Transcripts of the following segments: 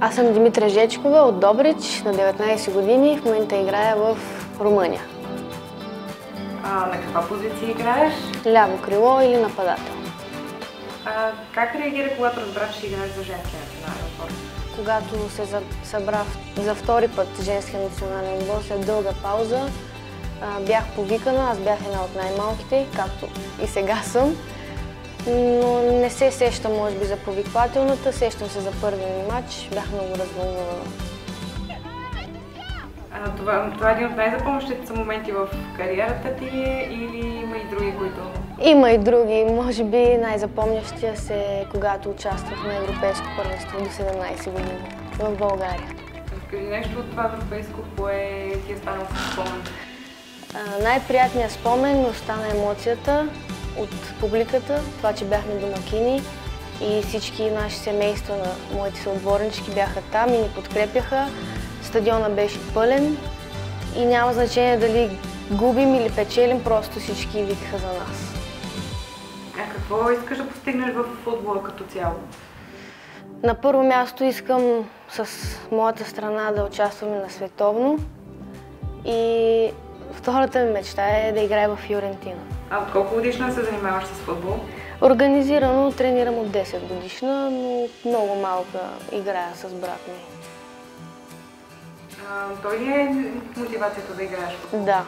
Аз съм Димитра Жечкова от Добрич, на 19 години. В момента играя в Румъния. На каква позиция играеш? Ляво крило или нападател. Как реагира, когато разбра, че играеш за женския национален отбор? Когато се събра за втори път женския национален отбор след дълга пауза, бях повикана. Аз бях една от най-малките, както и сега съм. Но не се сещам, може би, за повиквателната. Сещам се за първия ми матч. Бях много развълнувана. Това е един от най-запомнящите са моменти в кариерата ти или има и други, които... Има и други. Може би най-запомнящия се е когато участвах на европейско първенство до 17 години в България. Разкажи нещо от това европейско, кое ти е станало с спомен? Най-приятният спомен остана емоцията от публиката, това, че бяхме домакини и всички наши семейства на моите съотборнички бяха там и ни подкрепяха. Стадиона беше пълен и няма значение дали губим или печелим, просто всички викаха за нас. Какво искаш да постигнеш в футбола като цяло? На първо място искам с моята страна да участваме на световно и втората ми мечта е да играя в Фиорентина. От колко годишна се занимаваш с футбол? Организирано тренирам от 10 годишна, но много малка играя с брат ми. Той ли е мотивацията да играеш в футбол? Да,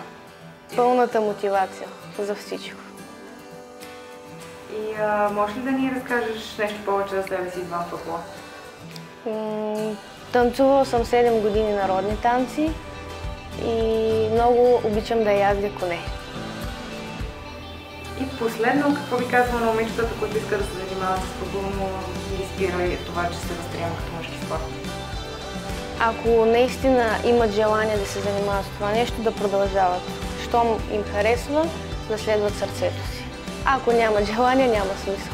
пълната мотивация за всичко. И можеш ли да ни разкажеш нещо повече за себе си извън футбола? Танцувала съм 7 години народни танци и много обичам да язда коне. И последно, какво ви казва на момичетата, които искат да се занимават с футбол, но ги спира и това, че се възприема като мъжки спорт? Ако наистина имат желание да се занимават с това нещо, да продължават. Щом им харесва, да следват сърцето си. Ако нямат желание, няма смисъл.